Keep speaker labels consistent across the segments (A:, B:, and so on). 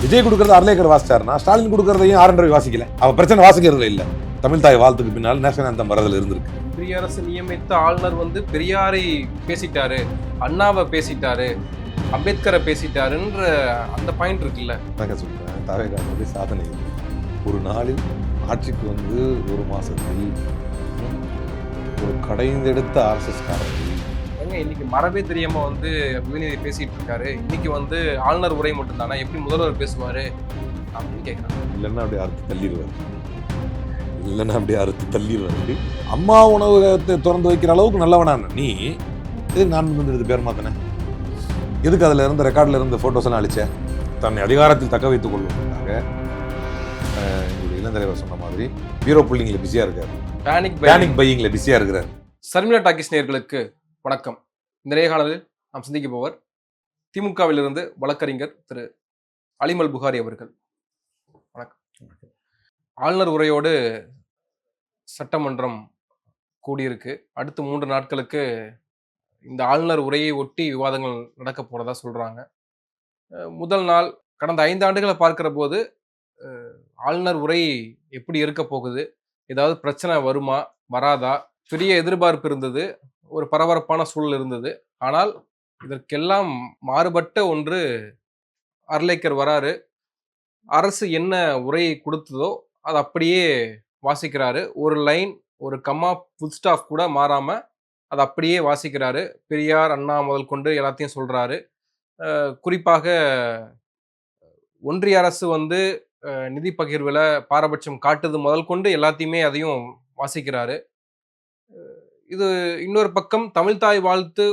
A: விஜய் கொடுக்கறது அர்லேக்கர் வாசிச்சாருன்னா ஸ்டாலின் கொடுக்கறதையும் ஆரண்டரை வாசிக்கல. அவ பிரச்சனை வாசிக்கிறது இல்ல. தமிழ் தாய் வாழ்த்துக்கு பின்னால் நேஷனல் ஆந்தம் வரதுல இருந்திருக்கு.
B: ஒன்றிய அரசு நியமித்த ஆளுநர் பெரியாரை பேசிட்டாரு, அண்ணாவை பேசிட்டாரு, அம்பேத்கரை பேசிட்டாருன்ற அந்த பாயிண்ட் இருக்குல்ல.
A: நான் சொல்றேன், தாவேகாவுடைய சாதனை இது. ஒரு நாளில் ஆட்சிக்கு வந்து ஒரு மாசத்தில் ஒரு கடைந்தெடுத்த ஆர்எஸ்எஸ் காரர்கள்
B: இன்னைக்கு மரபே தெரியாம உதயநிதி பேசிட்டு இருக்காரு. இன்னைக்கு ஆளுநர் உரை மட்டும் தானே, எப்படி முதல்வர் பேசுவாரு அப்படின்னு கேட்கறாங்க.
A: இல்லைன்னா அப்படியே அறுத்து தள்ளிடுவாரு. அம்மா உணவகத்தை திறந்து வைக்கிற அளவுக்கு நல்லவனான நீ எதுக்கு 4 பேர் மாத்தின? எதுக்கு அதுல இருந்த ரெக்கார்ட்ல இருந்த போட்டோஸ் எல்லாம் அழிச்ச? தன்னை அதிகாரத்தில் தக்க வைத்துக் கொள்வதற்காக எங்களுடைய இளந்தலைவர் சொன்ன மாதிரி பீரோ புள்ளிங்களை பிஸியா இருக்காரு, பேனிக் பையிங்ல பிஸியா இருக்கிறார்.
B: சர்மிளா டாக்கிஸ் நேயர்களுக்கு வணக்கம். இந்த நேர்காணலில் நாம் சந்திக்க போவர் திமுகவிலிருந்து வழக்கறிஞர் திரு அலிமல் புகாரி அவர்கள். வணக்கம். ஆளுநர் உரையோடு சட்டமன்றம் கூடியிருக்கு. அடுத்த 3 நாட்களுக்கு இந்த ஆளுநர் உரையை ஒட்டி விவாதங்கள் நடக்க போறதா சொல்றாங்க. முதல் நாள் கடந்த 5 ஆண்டுகளை பார்க்கிற போது ஆளுநர் உரை எப்படி இருக்க போகுது, ஏதாவது பிரச்சனை வருமா வராதா, பெரிய எதிர்பார்ப்பு இருந்தது, ஒரு பரபரப்பான சூழல் இருந்தது. ஆனால் இதற்கெல்லாம் மாறுபட்ட ஒன்று, அர்லேக்கர் வராரு, அரசு என்ன உரையை கொடுத்ததோ அது அப்படியே வாசிக்கிறாரு. ஒரு லைன், ஒரு கம்மா, ஃபுல் ஸ்டாப் கூட மாறாம அது அப்படியே வாசிக்கிறாரு. பெரியார், அண்ணா முதல் கொண்டு எல்லாத்தையும் சொல்றாரு. குறிப்பாக ஒன்றிய அரசு நிதி பகிர்வுல பாரபட்சம் காட்டுது முதல் கொண்டு எல்லாத்தையுமே அதையும் வாசிக்கிறாரு. இது இன்னொரு பக்கம் தமிழ்தாய் வாழ்த்து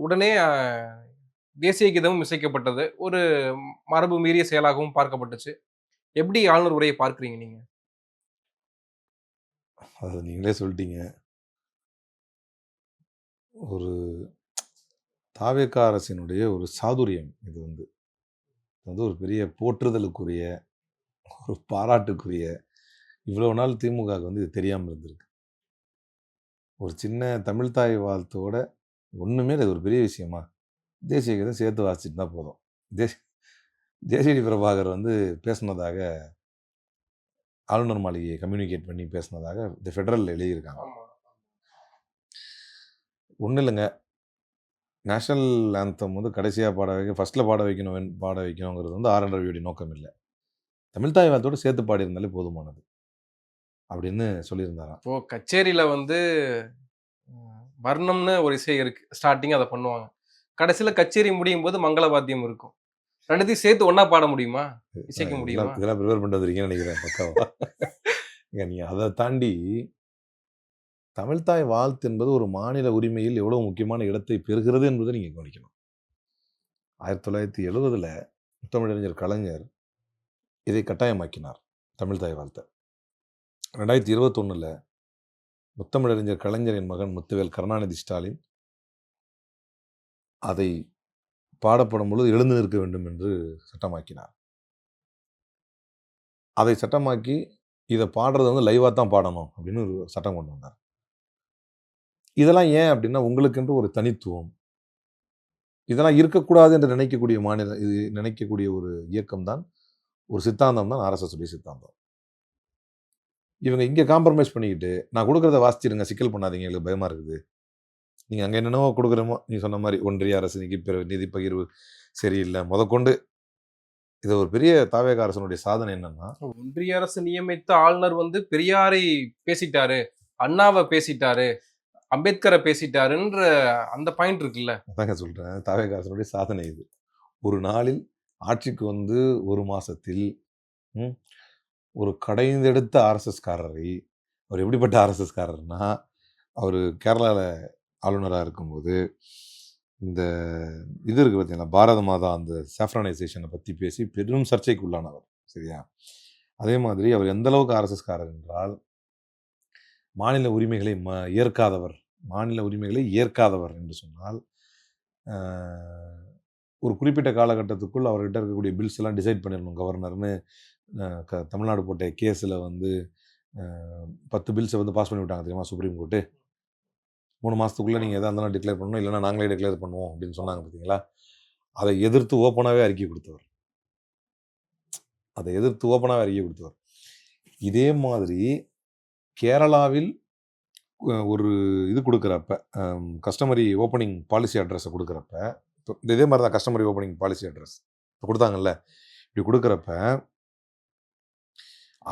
B: உடனே தேசிய கீதமும் இசைக்கப்பட்டது. ஒரு மரபு மீறிய செயலாகவும் பார்க்கப்பட்டுச்சு. எப்படி ஆளுநர் உரையை பார்க்குறீங்க நீங்க?
A: அது நீங்களே சொல்லிட்டீங்க. ஒரு தாவேகா அரசினுடைய ஒரு சாதுரியம் இது ஒரு பெரிய போற்றுதலுக்குரிய, ஒரு பாராட்டுக்குரிய. இவ்வளவு நாள் திமுகவுக்கு இது தெரியாமல் இருந்திருக்கு. ஒரு சின்ன தமிழ்தாய் வாழ்த்தோட ஒன்றுமே அது ஒரு பெரிய விஷயமா? தேசிய கீதம் சேர்த்து வாசிச்சுட்டு தான் போதும். ஜேசிடி பிரபாகர் பேசினதாக, ஆளுநர் மாளிகையை கம்யூனிகேட் பண்ணி பேசினதாக தி ஃபெடரல் எழுதியிருக்காங்க. ஒன்றும் இல்லைங்க, நேஷனல் ஆந்தம் கடைசியாக ஃபர்ஸ்ட்டில் பாட வைக்கணுங்கிறது ஆர்என்ரவியோடைய நோக்கம் இல்லை. தமிழ்தாய் வாழ்த்தோடு சேர்த்து பாடியிருந்தாலே போதுமானது அப்படின்னு சொல்லியிருந்தாராம்.
B: இப்போ கச்சேரியில வர்ணம்னு ஒரு இசை இருக்கு, ஸ்டார்டிங் அதை பண்ணுவாங்க, கடைசியில கச்சேரி முடியும் போது மங்கள வாத்தியம் இருக்கும். ரெண்டுத்தையும் சேர்த்து ஒன்னா பாட முடியுமா, இசைக்க முடியுமா?
A: இதெல்லாம் ப்ரிப்பேர் பண்ணிட்டு வந்திருக்கீங்கன்னு நினைக்கிறேன் பக்காவா. நீங்க அதை தாண்டி தமிழ்தாய் வாழ்த்து என்பது ஒரு மாநில உரிமையில் எவ்வளவு முக்கியமான இடத்தை பெறுகிறது என்பதை நீங்க கவனிக்கணும். 1970 முத்தமிழறிஞர் கலைஞர் இதை கட்டாயமாக்கினார், தமிழ்தாய் வாழ்த்தை. 2021 முத்தமிழறிஞர் கலைஞரின் மகன் முத்துவேல் கருணாநிதி ஸ்டாலின் அதை பாடப்படும் பொழுது எழுந்து நிற்க வேண்டும் என்று சட்டமாக்கினார். அதை சட்டமாக்கி இதை பாடுறது லைவா தான் பாடணும் அப்படின்னு ஒரு சட்டம் கொண்டு வந்தார். இதெல்லாம் ஏன் அப்படின்னா, உங்களுக்கென்று ஒரு தனித்துவம், இதெல்லாம் இருக்கக்கூடாது என்று நினைக்கக்கூடிய ஒரு இயக்கம் தான், ஒரு சித்தாந்தம் தான் ஆர்எஸ்எஸ் உடைய சித்தாந்தம். இவங்க இங்கே காம்ப்ரமைஸ் பண்ணிக்கிட்டு, நான் கொடுக்குறத வாசிச்சிருங்க, சிக்கல் பண்ணாதீங்க, எங்களுக்கு பயமா இருக்குது, நீங்கள் அங்கே என்னென்னவோ கொடுக்குறோமோ, நீ சொன்ன மாதிரி ஒன்றிய அரசு நிதி பகிர்வு சரியில்லை முதற்கொண்டு. இது ஒரு பெரிய தாவேகா அரசனுடைய சாதனை என்னன்னா,
B: ஒன்றிய அரசு நியமித்த ஆளுநர் பெரியாரை பேசிட்டாரு, அண்ணாவை பேசிட்டாரு, அம்பேத்கரை பேசிட்டாருன்ற அந்த பாயிண்ட் இருக்குல்ல.
A: அதாங்க சொல்றேன், தாவேகா அரசனுடைய சாதனை இது. ஒரு நாளில் ஆட்சிக்கு ஒரு மாசத்தில் ஒரு கடைந்தெடுத்த ஆர்எஸ்எஸ் காரரை, அவர் எப்படிப்பட்ட ஆர்எஸ்எஸ் காரர்னா, அவர் கேரளாவில் ஆளுநராக இருக்கும்போது இந்த இது இருக்குது பார்த்தீங்களா, பாரத மாதா அந்த சாஃப்ரானைசேஷனை பற்றி பேசி பெரும் சர்ச்சைக்கு உள்ளானவர். சரியா? அதே மாதிரி அவர் எந்த அளவுக்கு ஆர்எஸ்எஸ் காரர் என்றால், மாநில உரிமைகளை ஏற்காதவர் என்று சொன்னால், ஒரு குறிப்பிட்ட காலகட்டத்துக்குள் அவர்கிட்ட இருக்கக்கூடிய பில்ஸ் எல்லாம் டிசைட் பண்ணிடணும் கவர்னர்னு தமிழ்நாடு போட்ட கேஸில் 10 பில்ஸை பாஸ் பண்ணி விட்டாங்க தெரியுமா சுப்ரீம் கோர்ட்டு. 3 மாதத்துக்குள்ளே நீங்கள் எதாக இருந்தாலும் டிக்ளேர் பண்ணணும், இல்லைன்னா நாங்களே டிக்ளேர் பண்ணுவோம் அப்படின்னு சொன்னாங்க பார்த்தீங்களா. அதை எதிர்த்து ஓப்பனாகவே அறிக்கை கொடுத்தவர். அதை எதிர்த்து ஓப்பனாக அறிக்கை கொடுத்தவர். இதே மாதிரி கேரளாவில் ஒரு இது கொடுக்குறப்ப, கஸ்டமரி ஓப்பனிங் பாலிசி அட்ரஸை கொடுக்குறப்ப, இதே மாதிரி தான் கஸ்டமரி ஓப்பனிங் பாலிசி அட்ரஸ் கொடுத்தாங்கல்ல, இப்படி கொடுக்குறப்ப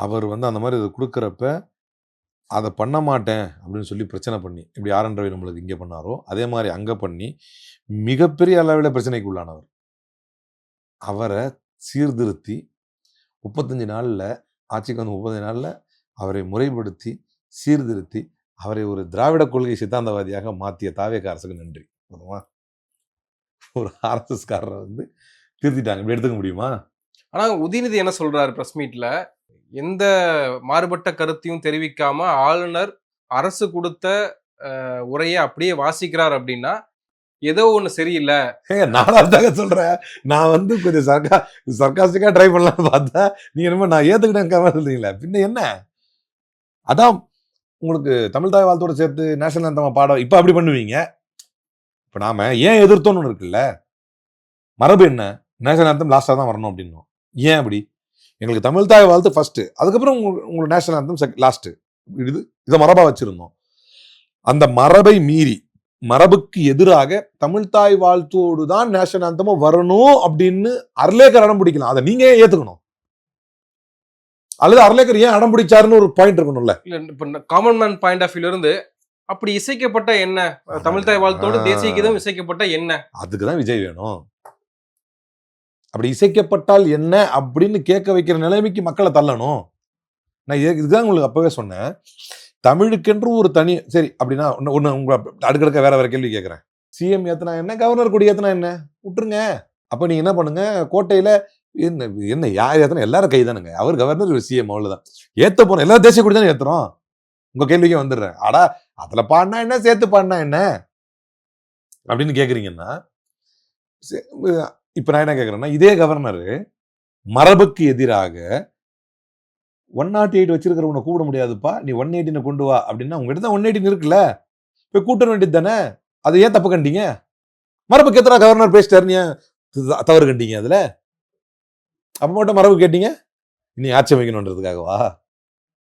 A: அவர் வந்து அந்த மாதிரி இது கொடுக்குறப்ப அதை பண்ண மாட்டேன் அப்படின்னு சொல்லி பிரச்சனை பண்ணி, இப்படி ஆர்.என். ரவி நம்மளுக்கு இங்கே பண்ணாரோ அதே மாதிரி அங்கே பண்ணி மிகப்பெரிய அளவில் பிரச்சனைக்கு உள்ளானவர். அவரை சீர்திருத்தி 35 நாளில், ஆட்சிக்கு வந்து 35 நாளில் அவரை முறைப்படுத்தி சீர்திருத்தி அவரை ஒரு திராவிட கொள்கை சித்தாந்தவாதியாக மாற்றிய தாவேக அரசுக்கு நன்றி. ஒரு ஆர்எஸ்எஸ்காரரை வந்து திருத்திட்டாங்க. இப்படி எடுத்துக்க முடியுமா?
B: ஆனா உதயநிதி என்ன சொல்றாரு பிரஸ் மீட்ல, எந்த மாறுபட்ட கருத்தையும் தெரிவிக்காம ஆளுநர் அரசு கொடுத்த உரையை அப்படியே வாசிக்கிறார் அப்படின்னா ஏதோ ஒண்ணு சரியில்லை.
A: நானாக சொல்றேன். நான் வந்து கொஞ்சம் சர்க்காஸ்டிக்கா ட்ரை பண்ணலாம்னு பார்த்தா நீங்க என்னமோ நான் ஏத்துக்கிட்டேன் சொல்றீங்களா? பின்ன என்ன? அதான் உங்களுக்கு தமிழ் தாய் வாழ்த்தோட சேர்த்து நேஷனல் ஆந்தம் பாடம் இப்ப அப்படி பண்ணுவீங்க. இப்ப நாம ஏன் எதிர்த்தோன்னு இருக்குல்ல, மரபு என்ன? நேஷனல் ஆந்தம் லாஸ்டா தான் வரணும் அப்படின்னும். ஏன் அப்படி? எங்களுக்கு தமிழ் தாய் வாழ்த்து ஃபர்ஸ்ட், அதுக்கப்புறம் உங்களுக்கு நேஷனல் ஆந்தம் லாஸ்ட். இதை மரபா வச்சிருந்தோம். அந்த மரபை மீறி, மரபுக்கு எதிராக தமிழ் தாய் வாழ்த்தோடு தான் நேஷனல் ஆந்தமும் வரணும் அப்படின்னு அர்லேக்கர் அடம் பிடிக்கலாம். அதை நீங்க ஏன் ஏத்துக்கணும்? அல்லது அர்லேக்கர் ஏன் அடம் பிடிச்சாருன்னு ஒரு பாயிண்ட் இருக்கணும்ல.
B: இல்ல இப்ப காமன் மேன் பாயிண்ட் ஆஃப் வியூல இருந்து அப்படி இசைக்கப்பட்ட என்ன, தமிழ் தாய் வாழ்த்தோடு தேசிய கீதம் இசைக்கப்பட்ட என்ன?
A: அதுக்குதான் விஜய் வேணும். அப்படி இசைக்கப்பட்டால் என்ன அப்படின்னு கேட்க வைக்கிற நிலைமைக்கு மக்களை தள்ளணும். நான் இதுதான் உங்களுக்கு அப்பவே சொன்னேன். தமிழுக்கென்று ஒரு தனி, சரி அப்படின்னா ஒண்ணு உங்க அடுக்கடுக்க வேற வேற கேள்வி கேட்கிறேன். சிஎம் ஏத்தனா என்ன, கவர்னர் கொடி ஏத்தனா என்ன, விட்டுருங்க. அப்ப நீங்க என்ன பண்ணுங்க, கோட்டையில என்ன யார் ஏத்தனா எல்லாரும் கைதானுங்க. அவர் கவர்னர், சிஎம், அவ்வளவுதான். ஏத்த போறோம், எல்லாரும் தேசிய கொடி தானே ஏத்துறோம். உங்க கேள்விக்கே வந்துடுறேன். ஆடா அதுல பாடினா என்ன, சேர்த்து பாடினா என்ன அப்படின்னு கேக்குறீங்கன்னா, இப்ப நான் என்ன கேக்குறேன்னா, இதே கவர்னர் மரபுக்கு எதிராக 108 வச்சிருக்கிறவனை கூப்பிட முடியாதுப்பா, நீ 118 கொண்டு வா அப்படின்னா, உங்ககிட்ட தான் 118 இருக்குல்ல, போய் கூட்ட வேண்டியது தானே. அதை ஏன் தப்பு கண்டீங்க? மரபுக்கு எத்தனை கவர்னர் பேசிட்டாரு, தவறு கண்டீங்க அதுல? அப்ப மட்டும் மரபு கேட்டீங்க, நீ ஆட்சி அமைக்கணுன்றதுக்காகவா?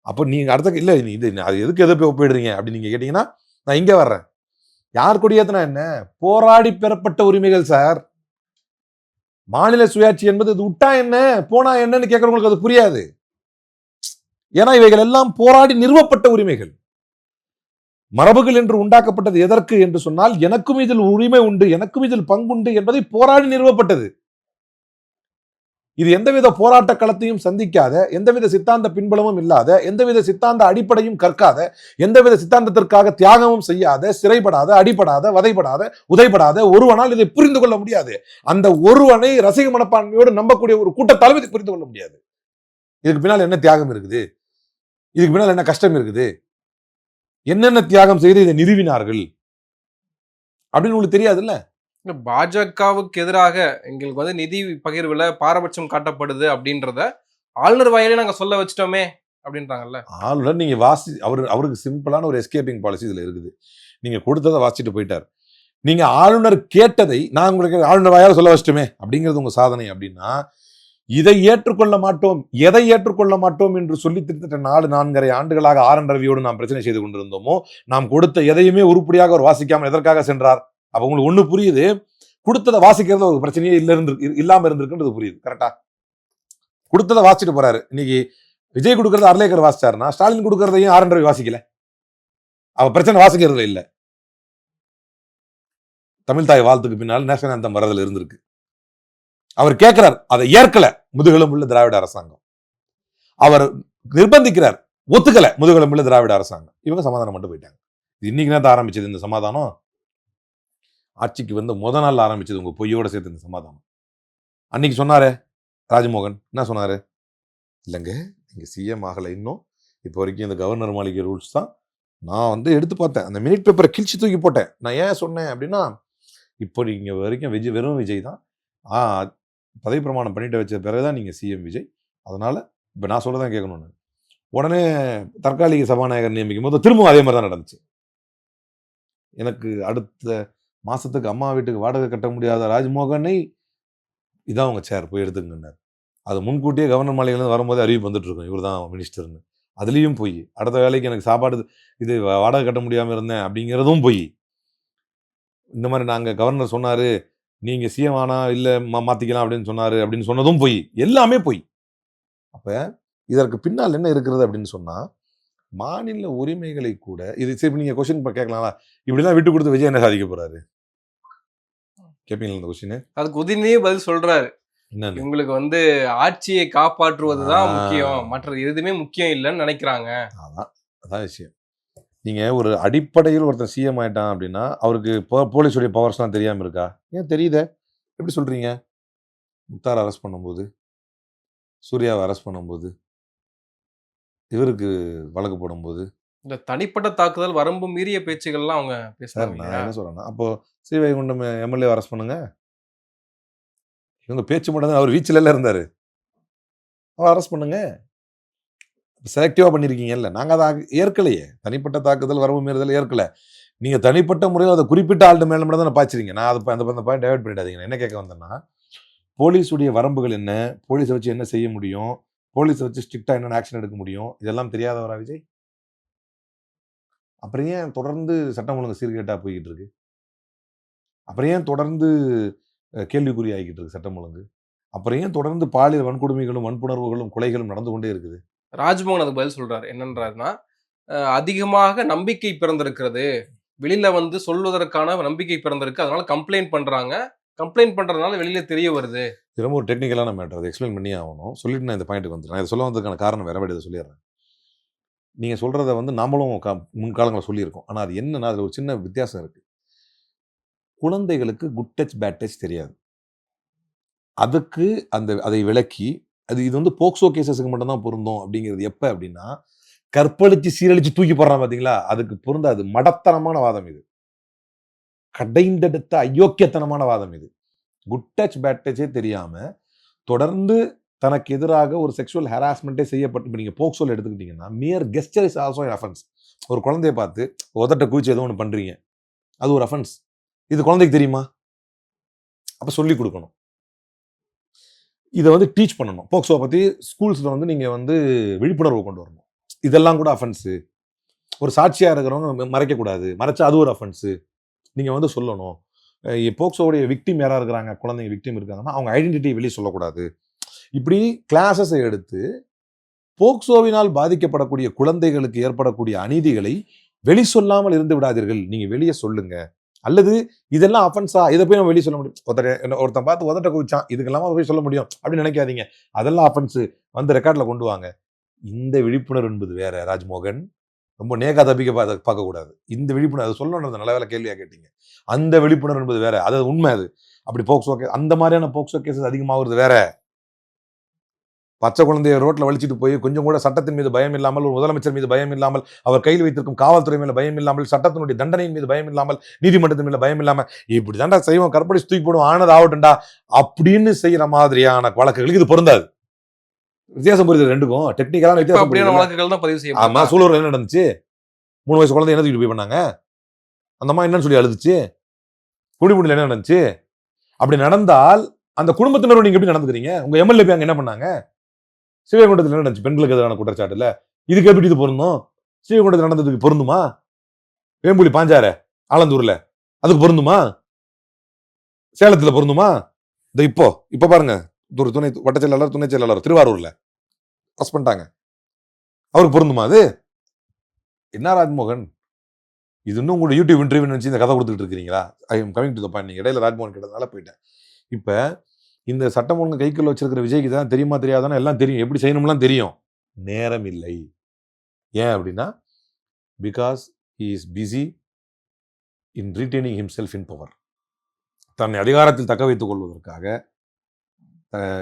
A: அப்ப நீங்க அடுத்த இல்ல இது அது எதுக்கு எதை போய் ஒப்பிடுறீங்க அப்படின்னு நீங்க கேட்டீங்கன்னா, நான் இங்க வர்றேன். யார் கொடியேத்தனா என்ன, போராடி பெறப்பட்ட உரிமைகள் சார். மாநில சுயாட்சி என்பது இது விட்டா என்ன போனா என்னன்னு கேட்கறவங்களுக்கு அது புரியாது. ஏன்னா இவைகள் எல்லாம் போராடி நிறுவப்பட்ட உரிமைகள். மரபுகள் என்று உண்டாக்கப்பட்டது எதற்கு என்று சொன்னால், எனக்கும் இதில் உரிமை உண்டு, எனக்கும் இதில் பங்குண்டு என்பதை போராடி நிறுவப்பட்டது. இது எந்தவித போராட்ட களத்தையும் சந்திக்காத, எந்தவித சித்தாந்த பின்பலமும் இல்லாத, எந்தவித சித்தாந்த அடிப்படையும் கற்காத, எந்தவித சித்தாந்தத்திற்காக தியாகமும் செய்யாத, சிறைப்படாத, அடிப்படாத, வதைப்படாத, உதைப்படாத ஒருவனால் இதை புரிந்து கொள்ள முடியாது. அந்த ஒருவனை ரசிக மனப்பான்மையோடு நம்பக்கூடிய ஒரு கூட்ட தலைமை புரிந்து கொள்ள முடியாது. இதுக்கு பின்னால் என்ன தியாகம் இருக்குது, இதுக்கு பின்னால் என்ன கஷ்டம் இருக்குது, என்னென்ன தியாகம் செய்து இதை நிறுவினார்கள் அப்படின்னு உங்களுக்கு தெரியாதுல்ல.
B: பாஜகவுக்கு எதிராக எங்களுக்கு வந்து நிதி பகிர்வுல பாரபட்சம் காட்டப்படுது அப்படின்றத ஆளுநர் வாயிலே நாங்க சொல்ல வச்சிட்டோமே அப்படின்றாங்கல்ல.
A: ஆளுநர் நீங்க அவருக்கு சிம்பிளான ஒரு எஸ்கேப்பிங் பாலிசி இதுல இருக்குது. நீங்க கொடுத்ததை வாசிச்சுட்டு போயிட்டார். நீங்க ஆளுநர் கேட்டதை நான் உங்களுக்கு ஆளுநர் வாயால சொல்ல வச்சிட்டோமே அப்படிங்கிறது உங்க சாதனை அப்படின்னா, இதை ஏற்றுக்கொள்ள மாட்டோம், எதை ஏற்றுக்கொள்ள மாட்டோம் என்று சொல்லி திருத்த 4.5 ஆண்டுகளாக ஆர்.என். ரவியோடு நாம் பிரச்சனை செய்து கொண்டிருந்தோமோ, நாம் கொடுத்த எதையுமே உருப்படியாக அவர் வாசிக்காமல் எதற்காக சென்றார்? அப்ப உங்களுக்கு ஒண்ணு புரியுது, கொடுத்ததை வாசிக்கிறது ஒரு பிரச்சனையே இல்லாம இருந்திருக்குன்றது புரியுது. கரெக்டா? கொடுத்ததை வாசிச்சுட்டு போறாரு. இன்னைக்கு விஜய் கொடுக்கறத அர்லேக்கர் வாசிச்சாருன்னா, ஸ்டாலின் கொடுக்கறதையும் ஆர்.என். ரவி வாசிக்கல. அவ பிரச்சனை வாசிக்கிறது இல்ல. தமிழ் தாய் வாழ்த்துக்கு பின்னால் நேஷனல் ஆந்தம் வரதுல இருந்திருக்கு. அவர் கேட்கிறார், அதை ஏற்கல முதுகெலும்புள்ள திராவிட அரசாங்கம். அவர் நிர்பந்திக்கிறார், ஒத்துக்கல முதுகெலும்புள்ள திராவிட அரசாங்கம். இவங்க சமாதானம் மட்டும் போயிட்டாங்க. இன்னைக்கு நேரத்தை ஆரம்பிச்சது இந்த சமாதானம். ஆட்சிக்கு வந்து முத நாள் ஆரம்பிச்சது உங்க பொய்யோட சேர்த்து இந்த சமாதானம். அன்னைக்கு சொன்னாரு ராஜ்மோகன், என்ன சொன்னாரு? இல்லைங்க நீங்க சிஎம் ஆகலை இன்னும், இப்போ வரைக்கும் இந்த கவர்னர் மாளிகை ரூல்ஸ் தான். நான் வந்து எடுத்து பார்த்தேன், அந்த மினிட் பேப்பரை கிழிச்சு தூக்கி போட்டேன். நான் ஏன் சொன்னேன் அப்படின்னா, இப்போ நீங்க வரைக்கும் வெறும் விஜய் தான், பதவி பிரமாணம் பண்ணிட்டு வச்ச பிறகுதான் நீங்க சிஎம் விஜய். அதனால இப்போ நான் சொல்லதான் கேட்கணும்னு உடனே தற்காலிக சபாநாயகர் நியமிக்கும் போது திரும்பவும் அதே மாதிரி தான் நடந்துச்சு. எனக்கு அடுத்த மாசத்துக்கு அம்மா வீட்டுக்கு வாடகை கட்ட முடியாத ராஜ்மோகனை இதான் உங்க சேர் போய் எடுத்துங்கன்னார். அது முன்கூட்டியே கவர்னர் மாளிகையிலேருந்து வரும்போதே அறிவிப்பு வந்துட்டு இருக்கும், இவர் தான் மினிஸ்டர்னு. அதுலேயும் போய் அடுத்த வேலைக்கு எனக்கு சாப்பாடு இது வாடகை கட்ட முடியாமல் இருந்தேன் அப்படிங்கிறதும் போய். இந்த மாதிரி நாங்கள் கவர்னர் சொன்னார், நீங்கள் சிஎம் ஆனா இல்லை மாற்றிக்கலாம் அப்படின்னு சொன்னார் அப்படின்னு சொன்னதும் போய். எல்லாமே போய். அப்போ இதற்கு பின்னால் என்ன இருக்கிறது அப்படின்னு சொன்னால், மாநில உரிமைகளை கூட இது சரி நீங்கள் கொஸ்டின் கேட்கலாம்ல, இப்படிலாம் விட்டு கொடுத்து விஜய் என்ன சாதிக்க போறாரு கேட்பீங்களா இந்த கொஸ்டின்?
B: அதுக்கு உதயநிதியே பதில் சொல்றாரு,
A: என்னன்னு?
B: இவங்களுக்கு வந்து ஆட்சியை காப்பாற்றுவதுதான் முக்கியம், மற்றது எதுவுமே முக்கியம் இல்லைன்னு நினைக்கிறாங்க.
A: அதான் விஷயம். நீங்க ஒரு அடிப்படையில் ஒருத்தர் சிஎம் ஆயிட்டான் அப்படின்னா அவருக்கு போலீஸுடைய பவர்ஸ்லாம் தெரியாம இருக்கா? ஏன் தெரியுதே. எப்படி சொல்றீங்க? முக்தார் அரெஸ்ட் பண்ணும்போது, சூர்யாவை அரெஸ்ட் பண்ணும்போது, இவருக்கு வழக்கு போடும்போது,
B: இந்த தனிப்பட்ட தாக்குதல் வரம்பு மீறிய பேச்சுகள்லாம் அவங்க
A: சார்
B: பேசுறாங்க.
A: நான் என்ன சொல்றேன்னா, அப்போ ஸ்ரீவைகுண்டம் எம்எல்ஏ அரெஸ்ட் பண்ணுங்க. இவங்க பேச்சு மட்டும் தான், அவர் வீச்சில இருந்தாரு. அவர் அரெஸ்ட் பண்ணுங்க. செலக்டிவா பண்ணிருக்கீங்கல்ல. நாங்க அதை ஏற்கலையே. தனிப்பட்ட தாக்குதல் வரவு மீறுதல் ஏற்கல. நீங்க தனிப்பட்ட முறையில் அதை குறிப்பிட்ட ஆள்கிட்ட மேல மட்டும் தான் பாய்ச்சிருங்க. நான் அதை அந்த பாயிண்ட் டைவர்ட் பண்ணிடாதீங்க. என்ன கேட்க வந்தேன்னா, போலீஸுடைய வரம்புகள் என்ன, போலீஸை வச்சு என்ன செய்ய முடியும், போலீஸை வச்சு ஸ்ட்ரிக்டா என்னென்ன ஆக்ஷன் எடுக்க முடியும், இதெல்லாம் தெரியாதவரா விஜய்? அப்புறம் ஏன் தொடர்ந்து சட்டம் ஒழுங்கு சீர்கேட்டா போய்கிட்டு இருக்கு? அப்புறம் ஏன் தொடர்ந்து கேள்விக்குறி ஆகிக்கிட்டு இருக்கு சட்டம் ஒழுங்கு? அப்புறம் ஏன் தொடர்ந்து பாலியல் வன்கொடுமைகளும் வன்புணர்வுகளும் கொலைகளும் நடந்து கொண்டே இருக்குது?
B: ராஜ்மோகன் அதுக்கு பதில் சொல்றாரு. என்னன்றாருன்னா, அதிகமாக நம்பிக்கை பிறந்திருக்கிறது, வெளியில வந்து சொல்வதற்கான நம்பிக்கை பிறந்திருக்கு, அதனால கம்ப்ளைண்ட் பண்றாங்க, கம்ப்ளைண்ட் பண்றதுனால வெளியில தெரிய வருது.
A: இது ரொம்ப ஒரு டெக்னிக்கலான மேட்டர், அதை எக்ஸ்பிளைன் பண்ணியே ஆகணும். சொல்லிட்டு நான் இந்த பாயிண்ட்டுக்கு வந்துடுறேன். இதை சொல்ல வந்ததுக்கான காரணம் வேற, இதை சொல்லிடுறேன். நீங்கள் சொல்கிறத வந்து நாமளும் முன்காலங்களில் சொல்லியிருக்கோம். ஆனால் அது என்னன்னா, அதில் ஒரு சின்ன வித்தியாசம் இருக்குது. குழந்தைகளுக்கு குட் டச் பேட் டச் தெரியாது. அதுக்கு அதை விளக்கி, இது வந்து போக்சோ கேசஸுக்கு மட்டும்தான் பொருந்தும் அப்படிங்கிறது எப்போ அப்படின்னா, கற்பழிச்சு சீரழிச்சு தூக்கி போடுறான் பார்த்தீங்களா, அதுக்கு பொருந்தாது. மடத்தனமான வாதம் இது. கடைந்தெடுத்த அயோக்கியத்தனமான வாதம் இது. குட் டச் பேட் டச்சே தெரியாம தொடர்ந்து தனக்கு எதிராக ஒரு செக்ஷுவல் ஹராஸ்மெண்ட்டே செய்யப்பட்டு, நீங்க போக்சோல எடுத்துக்கிட்டீங்கன்னா, மியர் கெஸ்டர் இஸ் ஆல்சோ அஃபென்ஸ். ஒரு குழந்தைய பார்த்து உதட்ட குவிச்சு ஏதோ ஒன்று பண்றீங்க, அது ஒரு அஃபென்ஸ். இது குழந்தைக்கு தெரியுமா? அப்ப சொல்லி கொடுக்கணும். இதை வந்து டீச் பண்ணணும். போக்சோ பத்தி ஸ்கூல்ஸ்ல வந்து நீங்க வந்து விழிப்புணர்வு கொண்டு வரணும். இதெல்லாம் கூட அஃபென்ஸ். ஒரு சாட்சியா இருக்கிறவங்க மறைக்க கூடாது, மறைச்சா அது ஒரு அஃபென்ஸ். நீங்க வந்து சொல்லணும். போக்சோவுடைய விக்டிம் யாரா இருக்கிறாங்க, குழந்தைங்க விக்டிம் இருக்காங்கன்னா அவங்க ஐடென்டிட்டி வெளியே சொல்லக்கூடாது. இப்படி கிளாஸஸை எடுத்து போக்சோவினால் பாதிக்கப்படக்கூடிய குழந்தைகளுக்கு ஏற்படக்கூடிய அநீதிகளை வெளி சொல்லாமல் இருந்து விடாதீர்கள், நீங்க வெளியே சொல்லுங்க. அல்லது இதெல்லாம் அஃபென்ஸா, இதை போய் நம்ம வெளியே சொல்ல முடியும்? ஒருத்தன் பார்த்து உதட்ட குவிச்சான், இதுக்கெல்லாம் போய் சொல்ல முடியும் அப்படின்னு நினைக்காதீங்க. அதெல்லாம் அஃபென்ஸ், வந்து ரெக்கார்ட்ல கொண்டு வாங்க. இந்த விழிப்புணர்வு என்பது வேற ராஜ்மோகன். ரொம்ப நேகா தப்பிக்க பார்க்கக்கூடாது. இந்த விழிப்புணர்வு அதை சொல்லணும். நல்ல வேலை கேள்வியா கேட்டீங்க. அந்த விழிப்புணர்வு என்பது வேற, அது உண்மை. அது அப்படி போக்சோ அந்த மாதிரியான போக்சோ கேசஸ் அதிகமாகிறது வேற. பச்சை குழந்தைய ரோட்ல வலிச்சிட்டு போய் கொஞ்சம் கூட சட்டத்தின் மீது பயம் இல்லாமல், ஒரு முதலமைச்சர் மீது பயம் இல்லாமல், அவர் கையில் வைத்திருக்கும் காவல்துறை மேல பயம் இல்லாமல், சட்டத்தினுடைய தண்டனையின் மீது பயம் இல்லாமல், நீதிமன்றத்தின் மேல பயம் இல்லாம, இப்படி தாண்டா செய்வோம், கற்பழிச்சு தூக்கி போடுவோம், ஆனது ஆகட்டும்டா அப்படின்னு செய்யற மாதிரியான வழக்குகளுக்கு இது பொருந்தாது. வித்தியாசம் புரியுது ரெண்டுக்கும். டெக்னிக்கலான வித்தியாசம்.
B: வழக்குகள் தான் பதிவு செய்யும்.
A: ஆமா, சூலூர்ல என்ன நடந்துச்சு? 3 வயசு குழந்தை என்ன தூக்கிட்டு போய் பண்ணாங்க? அந்த அம்மா என்னன்னு சொல்லி அழுதுச்சு? குடிமுடியில் என்ன நடந்துச்சு? அப்படி நடந்தால் அந்த குடும்பத்தினரும் நீங்க எப்படி நடந்துக்கிறீங்க? உங்க எம்எல்ஏ அங்க என்ன பண்ணாங்க? ஸ்ரீவைகுண்டத்தில் என்ன நடந்துச்சு? பெண்களுக்கு எதிரான குற்றச்சாட்டுல இதுக்கு எப்படி இது பொருந்தும்? ஸ்ரீவைகுண்டத்தில் நடந்ததுக்கு பொருந்துமா? வேம்புலி பாஞ்சார ஆலந்தூர்ல அதுக்கு பொருந்துமா? சேலத்துல பொருந்துமா? இந்த இப்ப பாருங்க, ஒரு துணை வட்ட செயலாளர், துணை செயலாளர் திருவாரூர்ல அரெஸ்ட் பண்ணிட்டாங்க. அவருக்கு பொருந்துமா அது? என்ன ராஜ்மோகன், இது இன்னும் உங்களோட யூடியூப் இன்டர்வியூ நினைச்சு இந்த கதை கொடுத்துட்டு இருக்கீங்களா? I am coming to the point. நீங்க இடையில ராஜ்மோகன் கிட்டனால போயிட்டேன். இப்ப இந்த சட்டம் ஒழுங்கு கைக்குள்ள வச்சிருக்கிற விஜய்க்கு தான் தெரியுமா தெரியாதானா எல்லாம் தெரியும், எப்படி செய்யணும்லாம் தெரியும். நேரம் இல்லை. ஏன் அப்படின்னா, because he is busy in retaining himself in power. தன்னை அதிகாரத்தில் தக்க வைத்துக் கொள்வதற்காக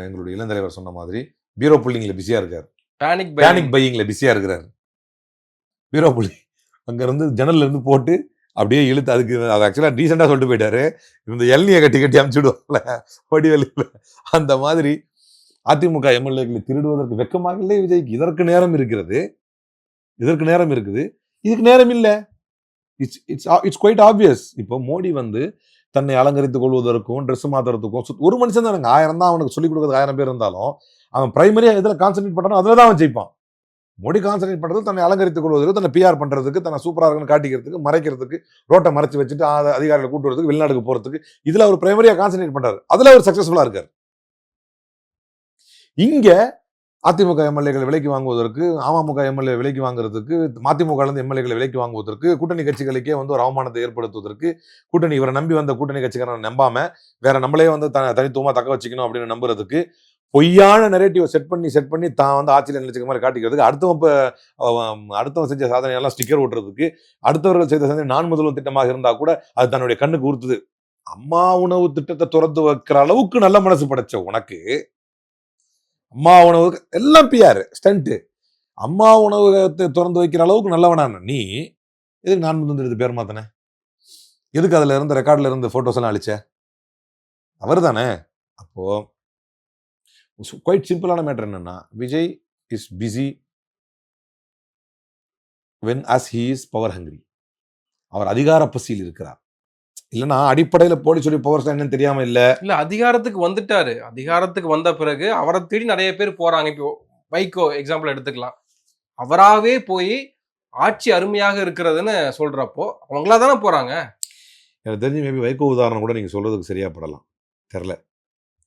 A: எங்களுடைய இளந்தலைவர் சொன்ன மாதிரி பீரோ புல்லிங்ல பிஸியா இருக்காரு, பேனிக் பையிங்ல பிஸியா இருக்கிறார். பீரோ புள்ளி அங்க இருந்து ஜன்னல்ல இருந்து போட்டு அப்படியே இழுத்து, அதுக்கு அது ஆக்சுவலா டீசெண்டா சொல்லிட்டு போயிட்டாரு, இந்த எல்னியை கட்டி கட்டி அமுச்சுடுவாங்கல்ல வடிவெளியில, அந்த மாதிரி அதிமுக எம்எல்ஏக்களை திருடுவதற்கு வெக்கமாக இல்லை விஜய்க்கு. இதற்கு நேரம் இருக்கிறது, இதற்கு நேரம் இருக்குது, இதுக்கு நேரம் இல்லை. It's quite obvious. இப்போ மோடி வந்து தன்னை அலங்கரித்துக் கொள்வதற்கும் ட்ரெஸ் மாத்துறதுக்கும் ஒரு மனுஷன் தான் 1000 தான் அவனுக்கு சொல்லிக் கொடுக்குறது 1000 பேர் இருந்தாலும் அவன் பிரைமரியா எதுல கான்சென்ட்ரேட் பண்றானோ அதுல தான் அவன் ஜெயிப்பான். மோடி கான்சென்ட்ரேட் பண்றது தன்னை அலங்கரித்துக் கொள்வதற்கு, தன்னை பிஆர் பண்றதுக்கு, தன்னை சூப்பரா இருக்குன்னு காட்டிக்கிறதுக்கு, மறைக்கிறதுக்கு, ரோட்டை மறைச்சு வச்சுட்டு அதிகாரிகளை கூட்டு வரதுக்கு, வெளிநாடுக்கு போறதுக்கு, இதுல அவர் பிரைமரியா கான்சென்ட்ரேட் பண்றாரு. அதுல அவர் சக்சஸ்ஃபுல்லா இருக்காரு. இங்க அதிமுக எம்எல்ஏக்களை விலைக்கு வாங்குவதற்கு, அமமுக எம்எல்ஏ விலைக்கு வாங்குறதுக்கு, மதிமுக எம்எல்ஏக்களை விலைக்கு வாங்குவதற்கு, கூட்டணி கட்சிகளுக்கே ஒரு அவமானத்தை ஏற்படுத்துவதற்கு, கூட்டணி இவரை நம்பி வந்த கூட்டணி கட்சிக்காரன் நம்பாம வேற நம்மளே தனித்துவமா தக்க வச்சுக்கணும் அப்படின்னு நம்புறதுக்கு பொய்யான நெரேட்டிவ் செட் பண்ணி தான் ஆட்சியில் நினைச்சுக்க மாதிரி காட்டிக்கிறதுக்கு, அடுத்தவன் செஞ்ச சாதனையெல்லாம் ஸ்டிக்கர் ஓட்டுறதுக்கு, அடுத்தவர்கள் செய்த சாதனை நான் முதல்வன் திட்டமாக இருந்தா கூட அது தன்னுடைய கண்ணுக்கு ஊர்த்துது. அம்மா உணவு திட்டத்தை துறந்து வைக்கிற அளவுக்கு நல்ல மனசு படைச்ச உனக்கு அம்மா உணவு எல்லாம் பிஆர் ஸ்டண்ட், அம்மா உணவகத்தை திறந்து வைக்கிற அளவுக்கு நல்லவனான நீ எதுக்கு நான் முதல் பேர் மாத்தன? எதுக்கு அதுல இருந்த ரெக்கார்ட்ல இருந்த போட்டோஸ் எல்லாம் அழிச்ச? அவர் தானே. அப்போ குவைட் சிம்பிளான மேட்டர் என்னன்னா, Vijay is busy when as he is power hungry. அவர் அதிகார பசியில் இருக்கிறார். இல்லைன்னா அடிப்படையில் போடி சொல்லி பவர் என்னன்னு தெரியாம இல்ல
B: அதிகாரத்துக்கு வந்துட்டாரு. அதிகாரத்துக்கு வந்த பிறகு அவரை தேடி நிறைய பேர் போறாங்க. இப்போ வைகோ எக்ஸாம்பிள் எடுத்துக்கலாம். அவராகவே போய் ஆட்சி அருமையாக இருக்கிறதுன்னு சொல்றப்போ அவங்களா தானே போறாங்க.
A: எனக்கு தெரிஞ்சு மேபி வைகோ உதாரணம் கூட நீங்க சொல்றதுக்கு சரியா படலாம், தெரியல.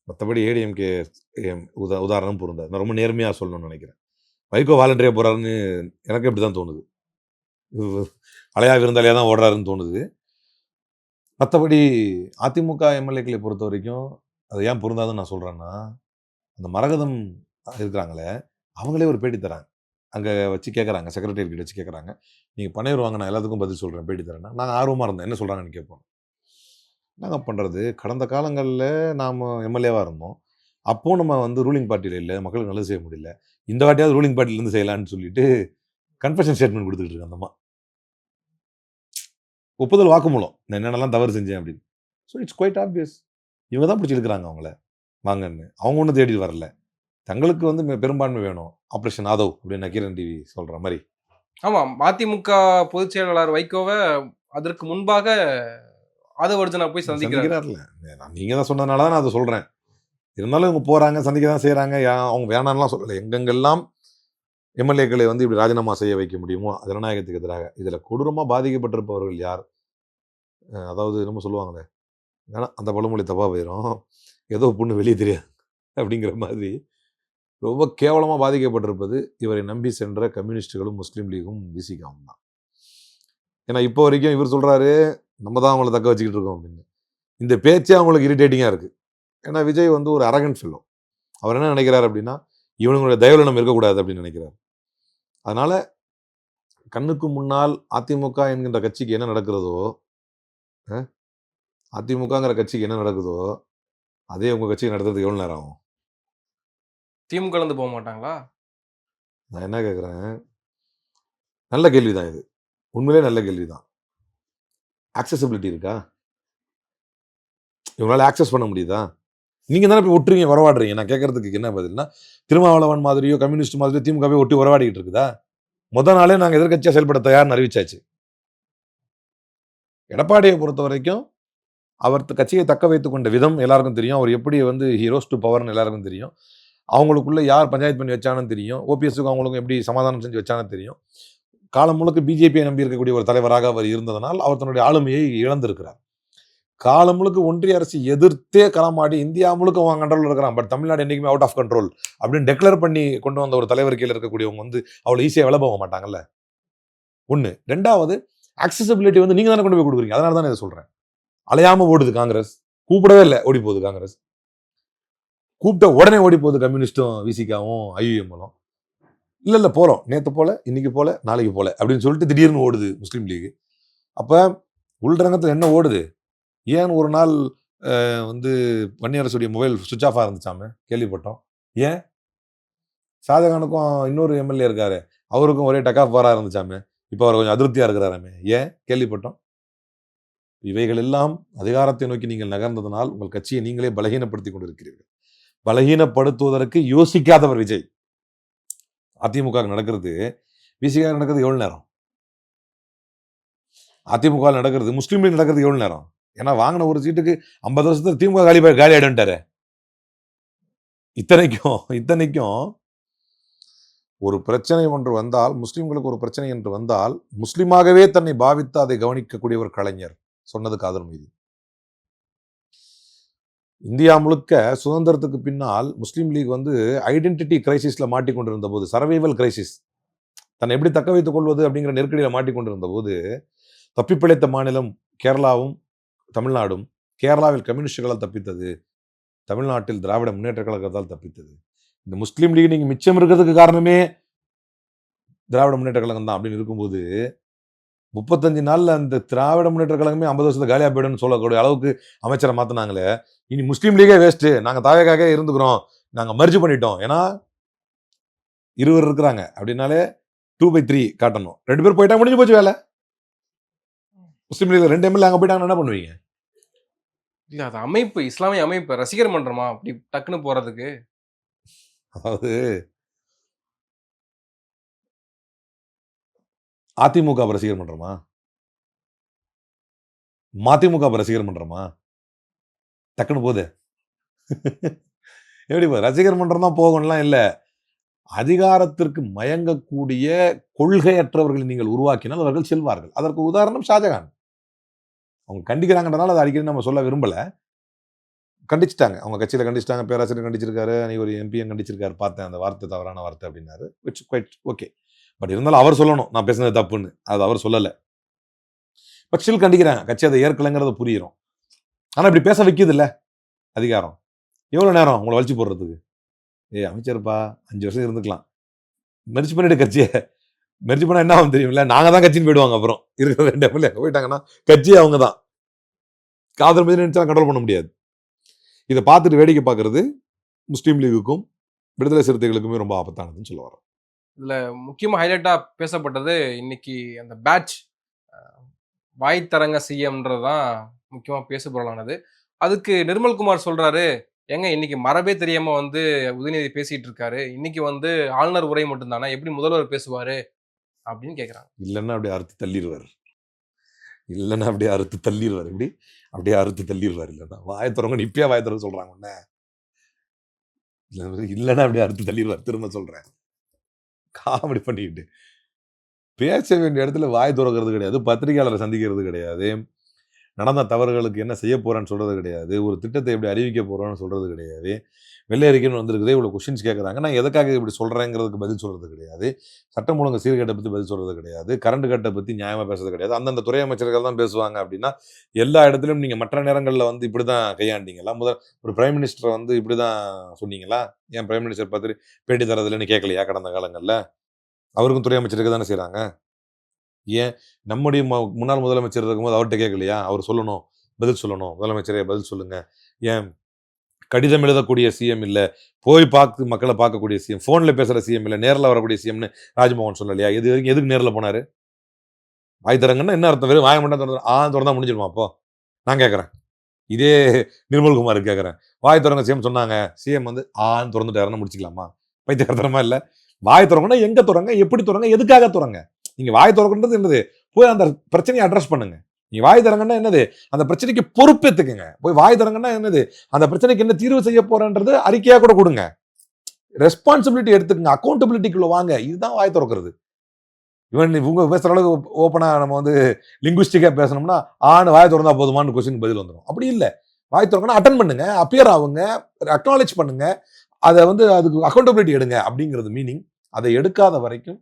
A: மற்றபடி ஏடிஎம்கே உதாரணம் பொருந்தாது. நான் ரொம்ப நேர்மையா சொல்லணும்னு நினைக்கிறேன். வைகோ வாலண்டரியா போறாருன்னு எனக்கு இப்படிதான் தோணுது. அலையா விருந்தாளியா தான் ஓடுறாருன்னு தோணுது. மற்றபடி அதிமுக எம்எல்ஏக்களை பொறுத்த வரைக்கும் அது ஏன் பொருந்தாதுன்னு நான் சொல்கிறேன்னா, அந்த மரகதம் இருக்கிறாங்களே அவங்களே ஒரு பேட்டி தராங்க. அங்கே வச்சு கேட்குறாங்க, செக்ரட்டரி கிட்ட வச்சு கேட்குறாங்க, நீங்கள் பனையூர் வாங்க, நான் எல்லாத்துக்கும் பதில் சொல்கிறேன், பேட்டி தரேன்னா. நாங்கள் ஆர்வமாக இருந்தோம், என்ன சொல்கிறாங்கன்னு கேட்போம். நாங்கள் பண்ணுறது கடந்த காலங்களில் நாம் எம்எல்ஏவாக இருந்தோம், அப்போது நம்ம ரூலிங் பார்ட்டியில் இல்லை, மக்களுக்கு நல்லது செய்ய முடியல, இந்த வாட்டியாவது ரூலிங் பார்ட்டிலேருந்து செய்யலான்னு சொல்லிட்டு கன்ஃபெஷன் ஸ்டேட்மெண்ட் கொடுத்துட்டு இருக்கு அந்தம்மா. ஒப்புதல் வாக்குமூலம், நான் என்னென்னலாம் தவறு செஞ்சேன் அப்படின்னு. So it's quite obvious. இவங்க தான் பிடிச்சிருக்கிறாங்க அவங்கள வாங்கன்னு. அவங்க ஒன்றும் தேடி வரல, தங்களுக்கு பெரும்பான்மை வேணும். ஆப்ரேஷன் ஆதவ் அப்படின்னு நக்கீரன் டிவி சொல்ற மாதிரி.
B: ஆமாம், மதிமுக பொதுச் செயலாளர் வைகோவை அதற்கு முன்பாக ஆதவ் அர்ஜுனா போய் சந்திக்கிறார்ல.
A: நீங்க தான் சொன்னதுனால தான் நான் அதை சொல்றேன். இருந்தாலும் இவங்க போறாங்க, சந்திக்க தான் செய்யறாங்க. அவங்க வேணாம்லாம் சொல்லலை. எங்கெங்கெல்லாம் எம்எல்ஏக்களை இப்படி ராஜினாமா செய்ய வைக்க முடியுமோ ஜனநாயகத்துக்கு எதிராக. இதுல கொடூரமா பாதிக்கப்பட்டிருப்பவர்கள் யார்? அதாவது என்னமோ சொல்லுவாங்களே, அந்த பழமொழி தப்பா போயிடும், ஏதோ பொண்ணு வெளியே தெரியாது அப்படிங்கிற மாதிரி ரொம்ப கேவலமா பாதிக்கப்பட்டிருப்பது இவரை நம்பி சென்ற கம்யூனிஸ்டுகளும் முஸ்லீம் லீகும் விசிகாவும் தான். ஏன்னா இப்போ வரைக்கும் இவர் சொல்றாரு நம்ம தான் அவங்கள தக்க வச்சுக்கிட்டு இருக்கோம் அப்படின்னு. இந்த பேச்சே அவங்களுக்கு இரிட்டேட்டிங்கா இருக்கு. ஏன்னா விஜய் ஒரு அரகன்ட் ஃபெல்லோ. அவர் என்ன நினைக்கிறார் அப்படின்னா, இவனுங்களுடைய தயவுல நம்ம இருக்கக்கூடாது அப்படின்னு நினைக்கிறார். அதனால கண்ணுக்கு முன்னால் அதிமுக என்கின்ற கட்சிக்கு என்ன நடக்கிறதோ, அதிமுகங்கிற கட்சிக்கு என்ன நடக்குதோ அதே உங்க கட்சிக்கு நடத்துறதுக்கு எவ்வளவு நேரம் ஆகும்?
B: திமுக கலந்து போக மாட்டாங்களா?
A: நான் என்ன கேட்குறேன், நல்ல கேள்விதான் இது, உண்மையிலே நல்ல கேள்விதான். ஆக்சசிபிலிட்டி இருக்கா? இவங்களால ஆக்சஸ் பண்ண முடியுதா? நீங்க தானே போய் ஒட்டுறீங்க, உறவாடுறீங்க. நான் கேட்கறதுக்கு என்ன பதில்னா, திருமாவளவன் மாதிரியோ கம்யூனிஸ்ட் மாதிரியோ திமுகவே ஒட்டி உறவாடிக்கிட்டு இருக்குதா? முதல் நாளே நாங்கள் எதிர்கட்சியாக செயல்பட தயார்னு அறிவிச்சாச்சு. எடப்பாடியை பொறுத்த வரைக்கும் அவர் கட்சியை தக்க வைத்துக் கொண்ட விதம் எல்லாருக்கும் தெரியும். அவர் எப்படி ஹீரோஸ் டு பவர்னு எல்லாருக்கும் தெரியும். அவங்களுக்குள்ள யார் பஞ்சாயத்து பண்ணி வச்சானு தெரியும். ஓபிஎஸ்க்கு அவங்களுக்கும் எப்படி சமாதானம் செஞ்சு வச்சானு தெரியும். காலம் முழுக்க பிஜேபியை நம்பி இருக்கக்கூடிய ஒரு தலைவராக அவர் இருந்ததனால் அவர் தன்னுடைய ஆளுமையை இழந்திருக்கிறார். காலம் முழுக்க ஒன்றிய அரசு எதிர்த்தே களமாடி இந்தியா முழுக்க அவங்க கண்ட்ரோல் இருக்கிறான், பட் தமிழ்நாடு என்னைக்குமே அவுட் ஆஃப் கண்ட்ரோல் அப்படின்னு டிக்ளேர் பண்ணி கொண்டு வந்த ஒரு தலைவர் கீழே இருக்கக்கூடியவங்க அவ்வளோ ஈஸியாக விலை போக மாட்டாங்கல்ல. ஒன்று. ரெண்டாவது, ஆக்சசிபிலிட்டி நீங்க தானே கொண்டு போய் கொடுக்குறீங்க. அதனால தான் இதை சொல்றேன். அலையாம ஓடுது காங்கிரஸ், கூப்பிடவே இல்லை ஓடி போகுது காங்கிரஸ், கூப்பிட்ட உடனே ஓடி போகுது கம்யூனிஸ்டும் விசிகாவும் ஐயுஎம்எலும். இல்லை போறோம், நேற்று போல, இன்னைக்கு போல, நாளைக்கு போல அப்படின்னு சொல்லிட்டு திடீர்னு ஓடுது முஸ்லீம் லீக். அப்ப உள்ரங்கத்தில் என்ன ஓடுது? ஏன் ஒரு நாள் வன்னியரசுடைய மொபைல் சுவிட்ச் ஆஃபாக இருந்துச்சாமே கேள்விப்பட்டோம். ஏன்? ஷாஜகானுக்கும் இன்னொரு எம்எல்ஏ இருக்காரு, அவருக்கும் ஒரே டக் ஆஃப் பாரா இருந்துச்சாமே, இப்போ அவர் கொஞ்சம் அதிருப்தியா இருக்கிறாராமே, ஏன்? கேள்விப்பட்டோம். இவைகள் எல்லாம் அதிகாரத்தை நோக்கி நீங்கள் நகர்ந்ததனால் உங்கள் கட்சியை நீங்களே பலகீனப்படுத்திக் கொண்டிருக்கிறீர்கள். பலகீனப்படுத்துவதற்கு யோசிக்காதவர் விஜய். அதிமுக நடக்கிறது, விசிகா நடக்கிறது எவ்வளவு நேரம்? அதிமுக நடக்கிறது, முஸ்லீம் லீக் நடக்கிறது எவ்வளவு நேரம்? ஏன்னா வாங்கின ஒரு சீட்டுக்கு 50 வருஷத்துல திமுக காலி ஆயிடுன்ட்டாரு. இத்தனைக்கும் ஒரு பிரச்சனை ஒன்று வந்தால், முஸ்லிம்களுக்கு ஒரு பிரச்சனை என்று வந்தால், முஸ்லிமாகவே தன்னை பாவித்து அதை கவனிக்கக்கூடிய ஒரு கலைஞர் சொன்னது காதர் மீது. இந்தியா முழுக்க சுதந்திரத்துக்கு பின்னால் முஸ்லீம் லீக் வந்து ஐடென்டிட்டி கிரைசிஸ்ல மாட்டிக்கொண்டிருந்த போது, சர்வைவல் கிரைசிஸ், தன்னை எப்படி தக்க வைத்துக் கொள்வது அப்படிங்கிற நெருக்கடியில் மாட்டிக்கொண்டிருந்த போது, தப்பிப்பிழைத்த மாநிலம் கேரளாவும் தமிழ்நாடும். கேரளாவில் கம்யூனிஸ்டுகளால் தப்பித்தது, தமிழ்நாட்டில் திராவிட முன்னேற்ற கழகத்தால் தப்பித்தது. இந்த முஸ்லீம் லீக் நீங்க மிச்சம் இருக்கிறதுக்கு காரணமே திராவிட முன்னேற்ற கழகம் தான் அப்படின்னு இருக்கும்போது, 35 நாள்ல அந்த திராவிட முன்னேற்ற கழகமே 50 வருஷத்துல காலியா போயிடும்னு சொல்லக்கூடிய அளவுக்கு அமைச்சரை மாத்தினாங்களே. இனி முஸ்லீம் லீகே வேஸ்ட், நாங்க தாவேக்காக இருந்துக்கிறோம், நாங்க மர்ஜ் பண்ணிட்டோம். ஏன்னா 20 இருக்கிறாங்க அப்படின்னாலே 2/3 காட்டணும். 2 பேர் போயிட்டா முடிஞ்சு போச்சு வேலை. முஸ்லீம் லீக்ல 2 எம்எல்ஏ அங்க போயிட்டாங்க, என்ன பண்ணுவீங்க?
B: இல்ல அது அமைப்பு, இஸ்லாமிய அமைப்பு, ரசிகர் மன்றமா அப்படி டக்குன்னு போறதுக்கு?
A: அதாவது அதிமுக ரசிகர் மன்றமா, மதிமுக ரசிகர் மன்றமா? டக்குன்னு போகுது. எப்படி ரசிகர் மன்றம் தான் போகணும்லாம் இல்லை. அதிகாரத்திற்கு மயங்கக்கூடிய கொள்கையற்றவர்களை நீங்கள் உருவாக்கினால் அவர்கள் செல்வார்கள். அதற்கு உதாரணம் ஷாஜகான். அவங்க கண்டிக்கிறாங்கன்றனால அதை அடிக்கடி நம்ம சொல்ல விரும்பல. கண்டிச்சிட்டாங்க, அவங்க கட்சியில கண்டிச்சிட்டாங்க, பேராசிரியர் கண்டிச்சிருக்காரு, அன்னைக்கு ஒரு எம்பியும் கண்டிச்சிருக்காரு. பார்த்தேன் அந்த வார்த்தை தவறான வார்த்தை அப்படின்னாரு. It's quite okay. பட் இருந்தாலும் அவர் சொல்லணும் நான் பேசுனது தப்புன்னு. அது அவர் சொல்லலை. பட் ஸ்டில் கண்டிக்கிறாங்க, கட்சி அதை ஏற்கலைங்கிறது புரியும். ஆனால் இப்படி பேச வைக்கிது இல்லை அதிகாரம். எவ்வளோ நேரம் உங்களை வலிச்சு போடுறதுக்கு? அமைச்சர்ப்பா 5 வருஷம் இருந்துக்கலாம், மெர்ஜ் பண்ணிட்டு கட்சியை மெர்ஜ் பண்ணா என்ன ஆகும் தெரியுமில்ல? நாங்க தான் கட்சின்னு போயிடுவாங்க. அப்புறம் இருக்கிற 2 எம்எல்ஏ போயிட்டாங்கன்னா கட்சியே அவங்க தான். காதல் மீது நினைச்சா கண்ட்ரோல் பண்ண முடியாது. இதை பார்த்துட்டு வேடிக்கை பார்க்கறது முஸ்லீம் லீகுக்கும் விடுதலை சிறுத்தைகளுக்குமே ரொம்ப ஆபத்தானதுன்னு சொல்ல வரோம்.
B: இதுல முக்கியமா ஹைலைட்டா பேசப்பட்டது இன்னைக்கு அந்த பேட்ச் வாய்த்தரங்க சிஎம்ன்றதுதான் முக்கியமா பேசு பொருளானது. அதுக்கு நிர்மல்குமார் சொல்றாரு, ஏங்க இன்னைக்கு மரபே தெரியாம வந்து உதயநிதி பேசிட்டு இருக்காரு, இன்னைக்கு வந்து ஆளுநர் உரை மட்டும் தானே, எப்படி முதல்வர் பேசுவாரு அப்படின்னு கேக்குறாங்க.
A: இல்லைன்னா அப்படியே அறுத்து தள்ளிடுவார். எப்படி அப்படியே அறுத்து தள்ளிடுவார். இல்லைன்னா வாயை திறங்க, இப்பயே வாயை திறக்க சொல்றாங்க உடனே. இல்லைன்னா அப்படியே அறுத்து தள்ளிடுவார். திரும்ப சொல்றேன், காமெடி பண்ணிக்கிட்டு பேச வேண்டிய இடத்துல வாய் திறக்கிறது கிடையாது, பத்திரிகையாளரை சந்திக்கிறது கிடையாது, நடந்த தவறுகளுக்கு என்ன செய்ய போறான்னு சொல்றது கிடையாது, ஒரு திட்டத்தை எப்படி அறிவிக்க போறோன்னு சொல்றது கிடையாது, வெள்ளை அறிக்கைன்னு வந்திருக்குதே இவ்வளவு கொஸ்டின்ஸ் கேட்கறாங்க, நான் எதுக்காக இப்படி சொல்றேங்கிறதுக்கு பதில் சொல்றது கிடையாது, சட்டம் ஒழுங்கு சீர்கேட்டை பத்தி பதில் சொல்றது கிடையாது, கரண்ட் கட்டை பத்தி நியாயமா பேசுறது கிடையாது. அந்தந்த துறை அமைச்சர்கள் தான் பேசுவாங்க. அப்படின்னா எல்லா இடத்துலயும் நீங்க மற்ற நேரங்கள்ல வந்து இப்படிதான் கையாண்டீங்களா? முதல் ஒரு பிரைம் மினிஸ்டர் வந்து இப்படிதான் சொன்னீங்களா? ஏன் பிரைம் மினிஸ்டர் பார்த்து பேட்டி தரதுலன்னு கேட்கலையா? கடந்த காலங்கள்ல அவருக்கும் துறை அமைச்சருக்கு தானே செய்யறாங்க. ஏன் நம்முடைய முன்னாள் முதலமைச்சர் இருக்கும்போது அவர்கிட்ட கேட்கலையா? அவர் சொல்லணும், பதில் சொல்லணும், முதலமைச்சரே பதில் சொல்லுங்க. ஏன் கடிதம் எழுதக்கூடிய சிஎம் இல்ல, போய் பார்த்து மக்களை பார்க்கக்கூடிய சிஎம், போன்ல பேசுற சிஎம் இல்ல, நேரில் வரக்கூடிய சிஎம்னு ராஜ்மோகன் சொல்லலையா? இது வரைக்கும் எதுக்கு நேரில் போனாரு? வாய் தரங்கன்னா என்ன அர்த்தம்? வெறும் வாய மட்டும் திறந்தா முடிஞ்சிடுமா? அப்போ நான் கேட்கறேன், இதே நிர்மல்குமாருக்கு கேட்கறேன், வாய் திறங்க சிஎம் சொன்னாங்க, சிஎம் வந்து ஆன்னு திறந்துட்டாருன்னு முடிச்சுக்கலாமா? பைத்தியக்காரத்தனமா இல்ல? வாய் திறங்கன்னா எங்க திறங்க, எப்படி திறங்க, எதுக்காக திறங்க? நீங்க வாய் திறக்கிறது என்னது? போய் அந்த பிரச்சனையை அட்ரஸ் பண்ணுங்க. நீ வாய் திறங்கன்னா என்னது? அந்த பிரச்சனைக்கு பொறுப்பேத்துக்குங்க. போய் வாய் திறங்கன்னா என்னது? அந்த பிரச்சனைக்கு என்ன தீர்வு செய்ய போறன்றது அறிக்கையா கூட கொடுங்க. ரெஸ்பான்சிபிலிட்டி எடுத்துக்கங்க, அக்கௌண்டபிலிட்டிக்குள்ள வாங்க. இதுதான் வாய் திறக்கிறது. இவன் இவங்க பேசுற அளவுக்கு ஓப்பனா நம்ம வந்து லிங்குவிஸ்டிக்கா பேசணும்னா ஆன்னு வாய் திறந்தா போதுமான்னு கொஸ்டின் பதில் வந்துடும். அப்படி இல்லை. வாய் திறக்கணும், அட்டன் பண்ணுங்க, அப்பியர் ஆகுங்க, அக்னாலேஜ் பண்ணுங்க, அதை வந்து அதுக்கு அக்கௌண்டபிலிட்டி எடுங்க அப்படிங்கிறது மீனிங். அதை எடுக்காத வரைக்கும்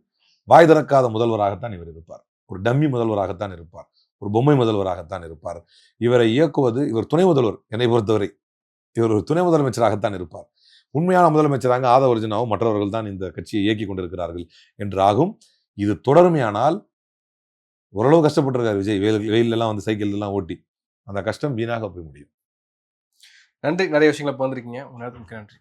A: வாய் திறக்காத முதல்வராகத்தான் இவர் இருப்பார். ஒரு டம்மி முதல்வராகத்தான் இருப்பார். ஒரு பொம்மை முதல்வராகத்தான் இருப்பார். இவரை இயக்குவது இவர் துணை முதல்வர். என்னை பொறுத்தவரை இவர் ஒரு துணை முதலமைச்சராகத்தான் இருப்பார். உண்மையான முதலமைச்சராக ஆதவ அர்ஜுனாவும் மற்றவர்கள் தான் இந்த கட்சியை இயக்கி கொண்டிருக்கிறார்கள் என்று ஆகும். இது தொடருமையானால் ஓரளவு கஷ்டப்பட்டிருக்காரு விஜய், வெயில் எல்லாம் வந்து சைக்கிள் எல்லாம் ஓட்டி. அந்த கஷ்டம் வீணாக போய் முடியும்.
B: நன்றி, நிறைய விஷயங்களை பகிர்ந்திருக்கீங்க. உங்க நேரத்துக்கு நன்றி.